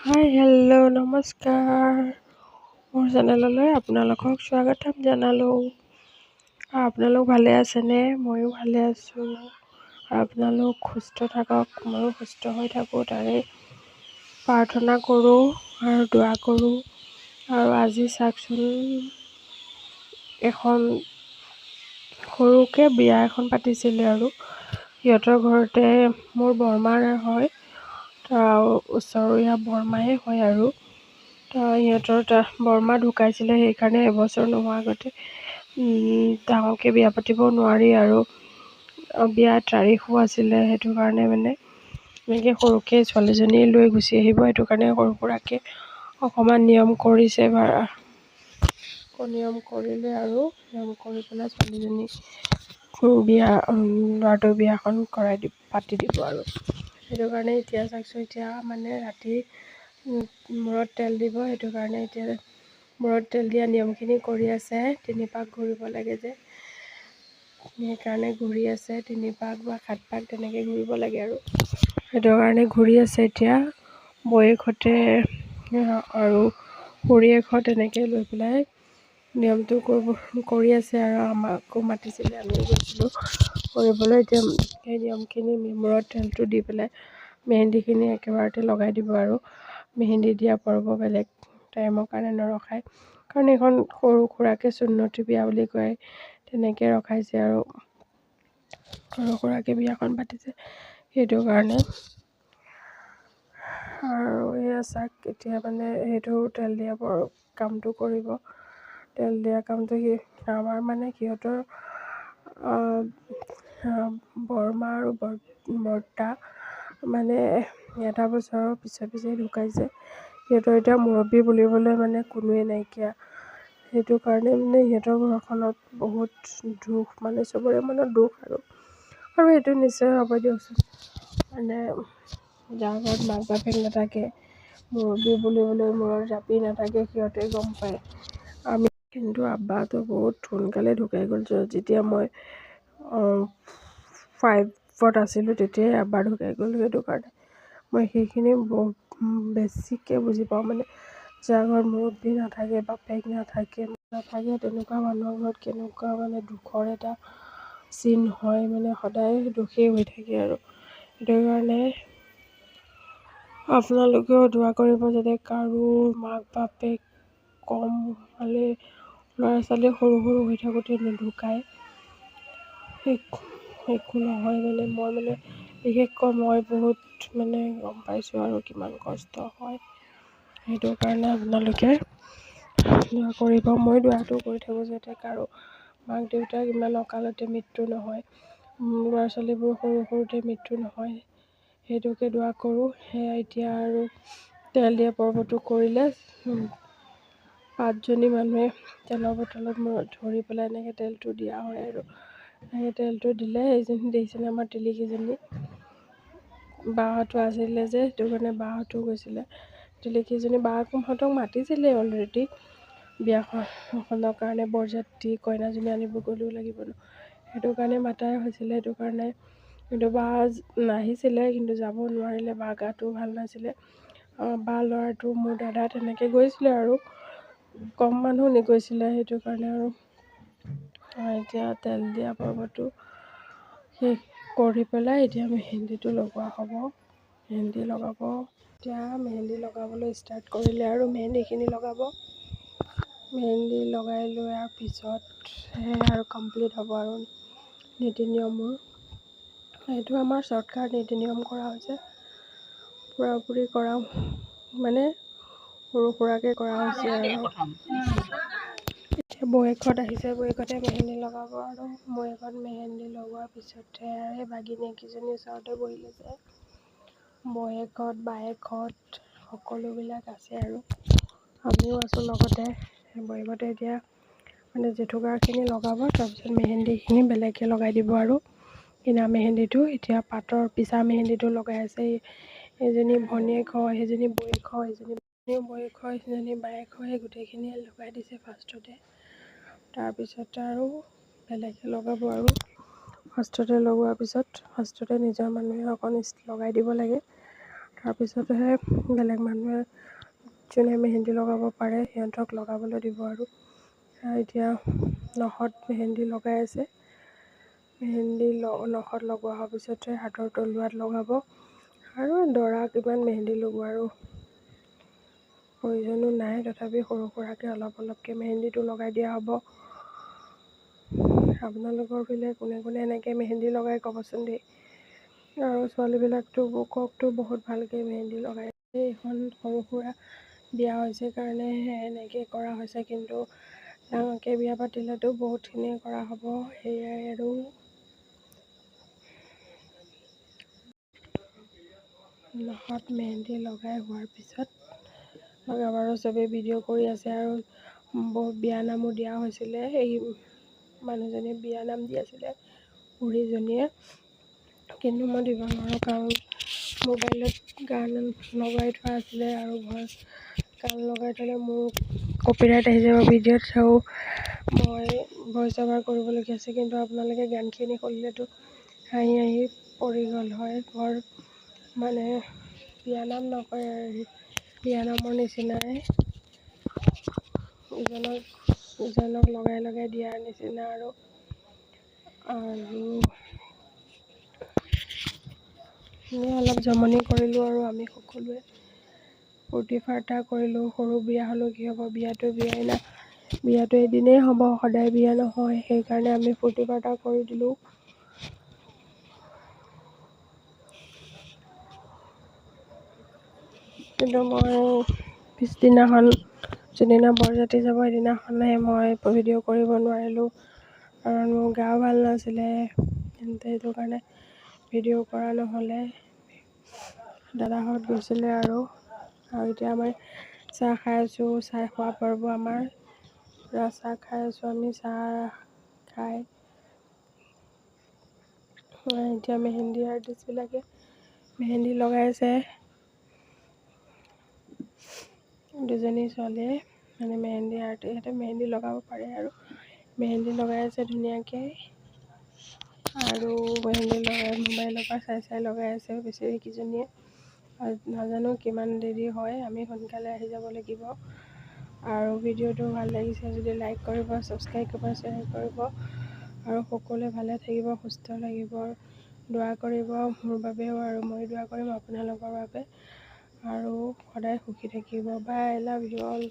Hi hello' নমস্কাৰ মোৰ চেনেললৈ আপোনালোকক স্বাগতম জনালোঁ। আপোনালোক ভালে আছেনে? ময়ো ভালে আছোঁ। আপোনালোক সুস্থ থাকক, ময়ো সুস্থ হৈ থাকোঁ তাৰে প্ৰাৰ্থনা কৰোঁ আৰু দোৱা কৰোঁ। আৰু আজি চাওকচোন, এখন সৰুকৈ বিয়া এখন পাতিছিলে আৰু সিহঁতৰ ঘৰতে মোৰ বৰমাৰ হয়, ওচৰীয়া বৰমায়ে হয় আৰু সিহঁতৰ বৰমা ঢুকাইছিলে, সেইকাৰণে এবছৰ নোহোৱাৰ আগতে ডাঙৰকৈ বিয়া পাতিব নোৱাৰি আৰু বিয়াৰ তাৰিখো আছিলে। সেইটো কাৰণে মানে এনেকৈ সৰুকৈ ছোৱালীজনী লৈ গুচি আহিব, সেইটো কাৰণে সৰু সুৰাকৈ অকণমান নিয়ম কৰিছে। নিয়ম কৰিলে আৰু নিয়ম কৰি পেলাই ছোৱালীজনী ল'ৰাটোৰ বিয়াখন পাতি দিব আৰু সেইটো কাৰণে এতিয়া চাওকচোন, এতিয়া মানে ৰাতি মূৰত তেল দিব। সেইটো কাৰণে এতিয়া মূৰত তেল দিয়া নিয়মখিনি কৰি আছে। 3 পাক ঘূৰিব লাগে যে, সেইকাৰণে ঘূৰি আছে। 3 পাক বা 7 পাক তেনেকৈ ঘূৰিব লাগে আৰু সেইটো কাৰণে ঘূৰি আছে। এতিয়া বৌয়েকহঁতে আৰু খুৰীয়েকহঁত তেনেকৈ লৈ পেলাই নিয়মটো কৰি আছে আৰু আমাকো মাতিছিলে, আমিও গৈছিলোঁ কৰিবলৈ। এতিয়া সেই নিয়মখিনি মূৰত তেলটো দি পেলাই মেহেন্দিখিনি একেবাৰতে লগাই দিব আৰু মেহেন্দি দিয়া পৰ্ব বেলেগ টাইমৰ কাৰণে নৰখায়, কাৰণ এইখন সৰু সুৰাকৈ চুন্নতি বিয়া বুলি কয়, তেনেকৈ ৰখাইছে আৰু সৰু সুৰাকৈ বিয়াখন পাতিছে। সেইটো কাৰণে আৰু এয়া চাওক, এতিয়া মানে সেইটো তেল দিয়া কামটো কৰিব। তেল দিয়া কামটো আমাৰ মানে সিহঁতৰ বৰমা আৰু বৰ্তা মানে এটা বছৰৰ পিছে ঢুকাইছে। সিহঁতৰ এতিয়া মুৰব্বী বুলিবলৈ মানে কোনোৱে নাইকিয়া। সেইটো কাৰণে মানে সিহঁতৰ ঘৰখনত বহুত দুখ, মানে চবৰে মনত দুখ আৰু সেইটো নিশ্চয় হ'ব দিয়কচোন। মানে যাৰ ঘৰত মাক বাপেক নাথাকে, মুৰব্বী বুলিবলৈ মূৰত জাপি নাথাকে, সিহঁতে গম পায়। আমি কিন্তু আব্বাটো বহুত সোনকালে ঢুকাই গ'ল। যেতিয়া মই 5ত আছিলোঁ তেতিয়াই আব্বা ঢুকাই গ'ল। সেইটো কাৰণে মই সেইখিনি বেছিকৈ বুজি পাওঁ। মানে যাৰ ঘৰত মুৰব্বী নাথাকে, বাপেক নাথাকে, তেনেকুৱা মানুহৰ ঘৰত কেনেকুৱা মানে দুখৰ এটা চিন হয়, মানে সদায় দুখেই হৈ থাকে আৰু সেইটো কাৰণে আপোনালোকেও দোৱা কৰিব, যাতে কাৰো মাক বাপেক কম মানে ল'ৰা ছোৱালী সৰু হৈ থাকোঁতে নুঢুকায়, একো নহয়। মানে মই মানে বিশেষকৈ মই বহুত মানে গম পাইছোঁ আৰু কিমান কষ্ট হয়। সেইটো কাৰণে আপোনালোকে দোৱা কৰিব। মই দোৱাটো কৰি থাকোঁ যাতে কাৰো মাক দেউতাক ইমান অকালতে মৃত্যু নহয়, ল'ৰা ছোৱালীবোৰ সৰুতে মৃত্যু নহয়, সেইটোকে দোৱা কৰোঁ। সেয়া এতিয়া আৰু তেল দিয়া পৰ্বটো কৰিলে 5জনী মানুহে তেলৰ বটলত মূৰত ধৰি পেলাই এনেকৈ তেলটো দিয়া হয় আৰু এনেকৈ তেলটো দিলে এইজনী দেখিছেনে, আমাৰ টিলিকিজনী বাহঁতো আছিলে যে, সেইটো কাৰণে বাহঁতো গৈছিলে। টিলিকিজনী বাহঁতক মাতিছিলে অলৰেডি বিয়াখনৰ কাৰণে, বৰযাত্ৰী কইনাজনী আনিব গ'লেও লাগিব ন, সেইটো কাৰণে মাতাই হৈছিলে। সেইটো কাৰণে কিন্তু বা নাহিছিলে, কিন্তু যাব নোৱাৰিলে, বা গাটো ভাল নাছিলে। বা ল'ৰাটো মোৰ দাদা তেনেকৈ গৈছিলে আৰু কম মানুহ নগৈছিলে। সেইটো কাৰণে আৰু এতিয়া তেল দিয়া পৰ্বটো শেষ কৰি পেলাই এতিয়া মেহেন্দিটো লগোৱা হ'ব। মেহেন্দি লগাব, এতিয়া মেহেন্দি লগাবলৈ ষ্টাৰ্ট কৰিলে আৰু মেহেন্দিখিনি লগাব। মেহেন্দি লগাই লোৱাৰ পিছতহে আৰু কমপ্লিট হ'ব আৰু নীতি নিয়মবোৰ। এইটো আমাৰ চৰ্টকাট নীতি নিয়ম কৰা হৈছে, পূৰাপূৰি কৰা মানে সৰু সুৰাকৈ কৰা হৈছে আৰু এতিয়া বৌয়েকহঁত আহিছে, বৌয়েকহঁতে মেহেন্দি লগাব আৰু বৌয়েকহঁত মেহেন্দি লগোৱাৰ পিছতহে আৰু ভাগিনীয়েককেইজনী ওচৰতে বহিলে যে, বৌয়েকহঁত বায়েকহঁত সকলোবিলাক আছে আৰু আমিও আছোঁ লগতে। বৌয়েকহঁতে এতিয়া মানে জেঠুকাখিনি লগাব, তাৰপিছত মেহেন্দিখিনি বেলেগকৈ লগাই দিব আৰু কিনা মেহেন্দিটো এতিয়া পাতৰ পিছা মেহেন্দিটো লগাই আছে। এজনী ভনীয়েক হয়, সেইজনী বৌয়েক হয়, এজনী বৌয়েক হয়, সেইজনী বায়েক হয়, গোটেইখিনিয়ে লগাই দিছে ফাৰ্ষ্টতে। তাৰপিছত আৰু বেলেগে লগাব আৰু ফাৰ্ষ্টতে লগোৱাৰ পিছত ফাৰ্ষ্টতে নিজৰ মানুহে অকণ লগাই দিব লাগে, তাৰপিছতহে বেলেগ মানুহে যোনে মেহেন্দি লগাব পাৰে সিহঁতক লগাবলৈ দিব। আৰু এতিয়া নখত মেহেন্দি লগাই আছে। মেহেন্দি নখত লগোৱা হোৱাৰ পিছতহে হাতৰ তলুৱাত লগাব। আৰু দৰাক ইমান মেহেন্দি লগোৱাৰ প্ৰয়োজনো নাই, তথাপি সৰু সুৰাকৈ অলপকৈ মেহেন্দিটো লগাই দিয়া হ'ব। আপোনালোকৰ ফালে কোনে কোনে এনেকৈ মেহেন্দি লগাই ক'বচোন দেই। আৰু ছোৱালীবিলাকতো বহুত ভালকৈ মেহেন্দি লগাই। এইখন সৰু সুৰা বিয়া হৈছে কাৰণেহে এনেকৈ কৰা হৈছে, কিন্তু ডাঙৰকৈ বিয়া পাতিলেতো বহুতখিনি কৰা হ'ব। সেয়াই আৰু নখত মেহেন্দি লগাই হোৱাৰ পিছত লগাবাৰো চবেই ভিডিঅ' কৰি আছে। আৰু বহুত বিয়ানামো দিয়া হৈছিলে। এই মানুহজনীয়ে বিয়ানাম দি আছিলে বুঢ়ীজনীয়ে, কিন্তু মই দিব নোৱাৰোঁ কাৰণ মোবাইলত গান লগাই থোৱা আছিলে। আৰু গান লগাই থ'লে মোৰ কপিৰাইট আহি যাব ভিডিঅ'ত, মই ভইচ অভাৰ কৰিবলগীয়া আছে। কিন্তু আপোনালোকে গানখিনি শুনিলেতো হাঁহি হাঁহি পৰি গ'ল হয়। মানে বিয়ানাম নকয় আৰু বিয়ানামৰ নিচিনাই ইজনক লগাই লগাই দিয়াৰ নিচিনা। আৰু অলপ জমনি কৰিলোঁ আৰু আমি সকলোৱে ফূৰ্তি ফাৰ্তা কৰিলোঁ। সৰু বিয়া হ'লেও কি হ'ব, বিয়াটো এদিনেই হ'ব, সদায় বিয়া নহয়। সেইকাৰণে আমি ফূৰ্তি ফাৰ্তা কৰি দিলোঁ। কিন্তু মই পিছদিনাখন যোনদিনা বৰযাত্ৰী যাব সেইদিনাখনহে মই ভিডিঅ' কৰিব নোৱাৰিলোঁ, কাৰণ মোৰ গাও ভাল নাছিলে। সেইটো কাৰণে ভিডিঅ' কৰা নহ'লে। দাদাহঁত গৈছিলে আৰু এতিয়া মই চাহ খাই আছোঁ। চাহ খোৱা পৰ্ব আমাৰ। চাহ খাই আছোঁ আমি। চাহ খাই এতিয়া মেহেন্দি আৰ্টিষ্টবিলাকে মেহেন্দি লগাইছে। দুজনী ছোৱালীয়ে মানে মেহেন্দি আৰ্টিষ্ট, মেহেন্দি লগাব পাৰে আৰু মেহেন্দি লগাই আছে ধুনীয়াকৈ। আৰু মেহেন্দি লগাই মোবাইলৰ পৰা চাই লগাই আছে বেছিকেইজনীয়ে। নাজানো কিমান দেৰি হয়, আমি সোনকালে আহি যাব লাগিব। আৰু ভিডিঅ'টো ভাল লাগিছে যদি লাইক কৰিব, ছাবস্ক্ৰাইব কৰিব, শ্বেয়াৰ কৰিব। আৰু সকলোৱে ভালে থাকিব, সুস্থ থাকিব, দোৱা কৰিব মোৰ বাবেও। আৰু মই দোৱা কৰিম আপোনালোকৰ বাবে। আৰু সদায় সুখী থাকিব। বাই, লাভ ইউ অল।